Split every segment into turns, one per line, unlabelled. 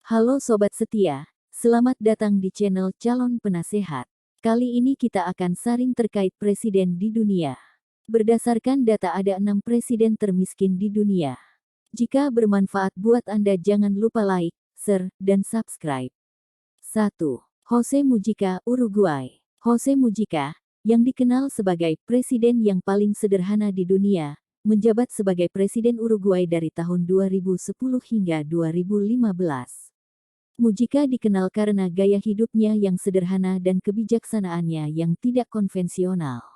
Halo Sobat Setia, selamat datang di channel Calon Penasehat. Kali ini kita akan sharing terkait presiden di dunia. Berdasarkan data ada 6 presiden termiskin di dunia. Jika bermanfaat buat Anda jangan lupa like, share, dan subscribe. 1. Jose Mujica, Uruguay. Jose Mujica, yang dikenal sebagai presiden yang paling sederhana di dunia, menjabat sebagai presiden Uruguay dari tahun 2010 hingga 2015. Mujica dikenal karena gaya hidupnya yang sederhana dan kebijaksanaannya yang tidak konvensional.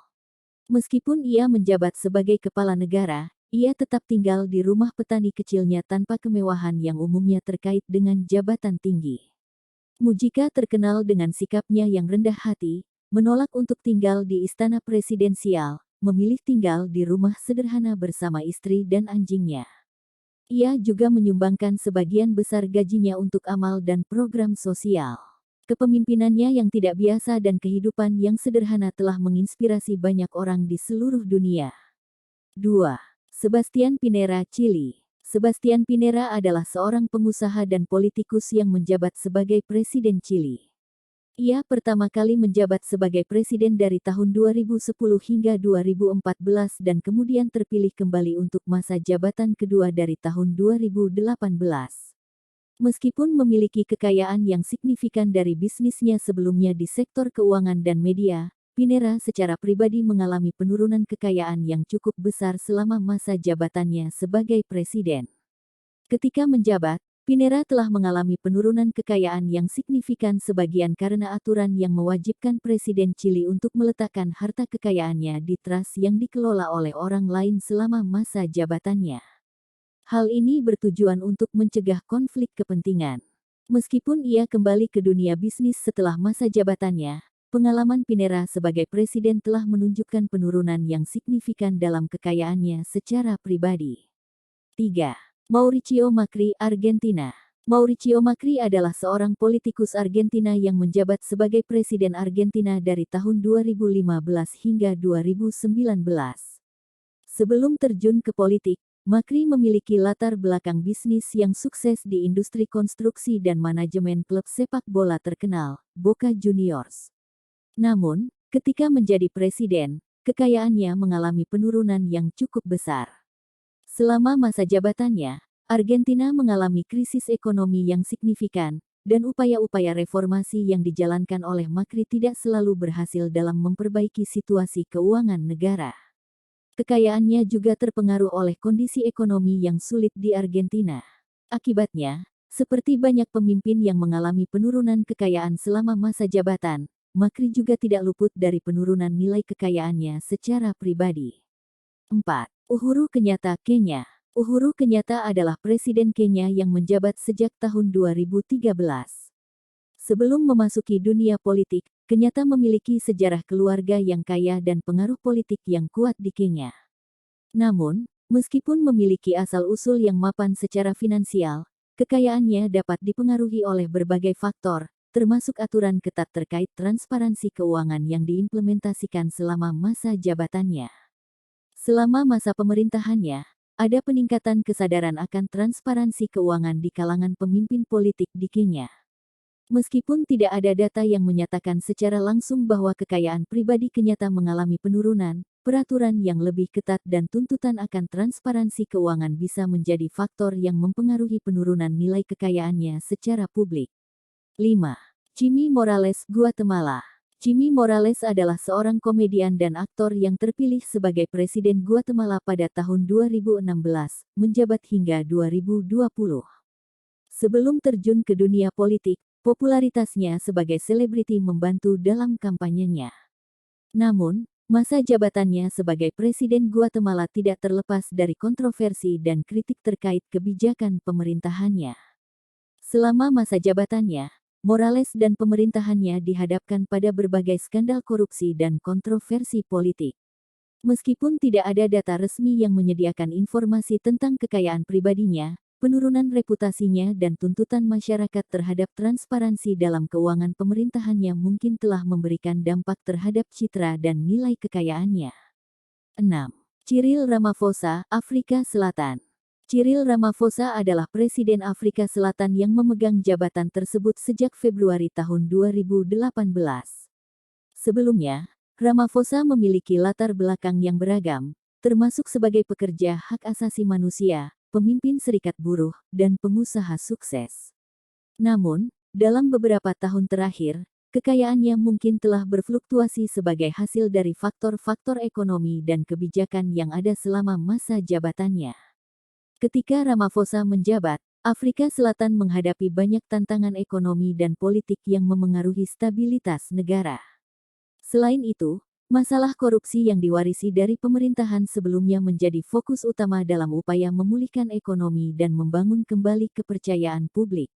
Meskipun ia menjabat sebagai kepala negara, ia tetap tinggal di rumah petani kecilnya tanpa kemewahan yang umumnya terkait dengan jabatan tinggi. Mujica terkenal dengan sikapnya yang rendah hati, menolak untuk tinggal di istana presidensial, memilih tinggal di rumah sederhana bersama istri dan anjingnya. Ia juga menyumbangkan sebagian besar gajinya untuk amal dan program sosial. Kepemimpinannya yang tidak biasa dan kehidupan yang sederhana telah menginspirasi banyak orang di seluruh dunia. 2. Sebastián Pinera, Chili. Sebastián Pinera adalah seorang pengusaha dan politikus yang menjabat sebagai presiden Chili. Ia pertama kali menjabat sebagai presiden dari tahun 2010 hingga 2014 dan kemudian terpilih kembali untuk masa jabatan kedua dari tahun 2018. Meskipun memiliki kekayaan yang signifikan dari bisnisnya sebelumnya di sektor keuangan dan media, Pinera secara pribadi mengalami penurunan kekayaan yang cukup besar selama masa jabatannya sebagai presiden. Ketika menjabat, Pinera telah mengalami penurunan kekayaan yang signifikan sebagian karena aturan yang mewajibkan Presiden Chili untuk meletakkan harta kekayaannya di trust yang dikelola oleh orang lain selama masa jabatannya. Hal ini bertujuan untuk mencegah konflik kepentingan. Meskipun ia kembali ke dunia bisnis setelah masa jabatannya, pengalaman Pinera sebagai presiden telah menunjukkan penurunan yang signifikan dalam kekayaannya secara pribadi. 3. Mauricio Macri, Argentina. Mauricio Macri adalah seorang politikus Argentina yang menjabat sebagai presiden Argentina dari tahun 2015 hingga 2019. Sebelum terjun ke politik, Macri memiliki latar belakang bisnis yang sukses di industri konstruksi dan manajemen klub sepak bola terkenal, Boca Juniors. Namun, ketika menjadi presiden, kekayaannya mengalami penurunan yang cukup besar. Selama masa jabatannya, Argentina mengalami krisis ekonomi yang signifikan, dan upaya-upaya reformasi yang dijalankan oleh Macri tidak selalu berhasil dalam memperbaiki situasi keuangan negara. Kekayaannya juga terpengaruh oleh kondisi ekonomi yang sulit di Argentina. Akibatnya, seperti banyak pemimpin yang mengalami penurunan kekayaan selama masa jabatan, Macri juga tidak luput dari penurunan nilai kekayaannya secara pribadi. 4. Uhuru Kenyatta, Kenya. Uhuru Kenyatta adalah presiden Kenya yang menjabat sejak tahun 2013. Sebelum memasuki dunia politik, Kenyatta memiliki sejarah keluarga yang kaya dan pengaruh politik yang kuat di Kenya. Namun, meskipun memiliki asal-usul yang mapan secara finansial, kekayaannya dapat dipengaruhi oleh berbagai faktor, termasuk aturan ketat terkait transparansi keuangan yang diimplementasikan selama masa jabatannya. Selama masa pemerintahannya, ada peningkatan kesadaran akan transparansi keuangan di kalangan pemimpin politik di Kenya. Meskipun tidak ada data yang menyatakan secara langsung bahwa kekayaan pribadi Kenyatta mengalami penurunan, peraturan yang lebih ketat dan tuntutan akan transparansi keuangan bisa menjadi faktor yang mempengaruhi penurunan nilai kekayaannya secara publik. 5. Jimmy Morales, Guatemala. Jimmy Morales adalah seorang komedian dan aktor yang terpilih sebagai Presiden Guatemala pada tahun 2016, menjabat hingga 2020. Sebelum terjun ke dunia politik, popularitasnya sebagai selebriti membantu dalam kampanyenya. Namun, masa jabatannya sebagai Presiden Guatemala tidak terlepas dari kontroversi dan kritik terkait kebijakan pemerintahannya. Selama masa jabatannya, Morales dan pemerintahannya dihadapkan pada berbagai skandal korupsi dan kontroversi politik. Meskipun tidak ada data resmi yang menyediakan informasi tentang kekayaan pribadinya, penurunan reputasinya dan tuntutan masyarakat terhadap transparansi dalam keuangan pemerintahannya mungkin telah memberikan dampak terhadap citra dan nilai kekayaannya. 6. Cyril Ramaphosa, Afrika Selatan. Cyril Ramaphosa adalah Presiden Afrika Selatan yang memegang jabatan tersebut sejak Februari tahun 2018. Sebelumnya, Ramaphosa memiliki latar belakang yang beragam, termasuk sebagai pekerja hak asasi manusia, pemimpin serikat buruh, dan pengusaha sukses. Namun, dalam beberapa tahun terakhir, kekayaannya mungkin telah berfluktuasi sebagai hasil dari faktor-faktor ekonomi dan kebijakan yang ada selama masa jabatannya. Ketika Ramaphosa menjabat, Afrika Selatan menghadapi banyak tantangan ekonomi dan politik yang memengaruhi stabilitas negara. Selain itu, masalah korupsi yang diwarisi dari pemerintahan sebelumnya menjadi fokus utama dalam upaya memulihkan ekonomi dan membangun kembali kepercayaan publik.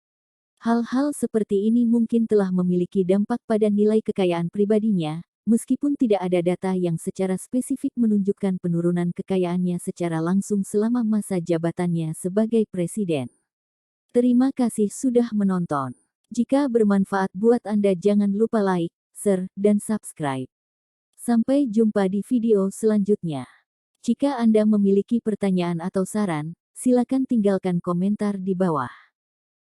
Hal-hal seperti ini mungkin telah memiliki dampak pada nilai kekayaan pribadinya, meskipun tidak ada data yang secara spesifik menunjukkan penurunan kekayaannya secara langsung selama masa jabatannya sebagai presiden. Terima kasih sudah menonton. Jika bermanfaat buat Anda, jangan lupa like, share, dan subscribe. Sampai jumpa di video selanjutnya. Jika Anda memiliki pertanyaan atau saran, silakan tinggalkan komentar di bawah.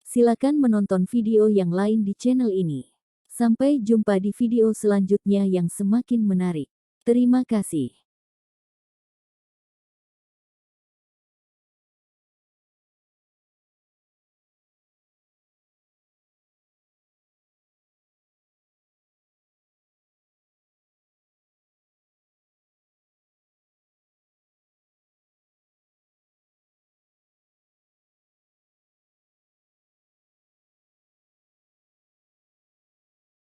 Silakan menonton video yang lain di channel ini. Sampai jumpa di video selanjutnya yang semakin menarik. Terima kasih.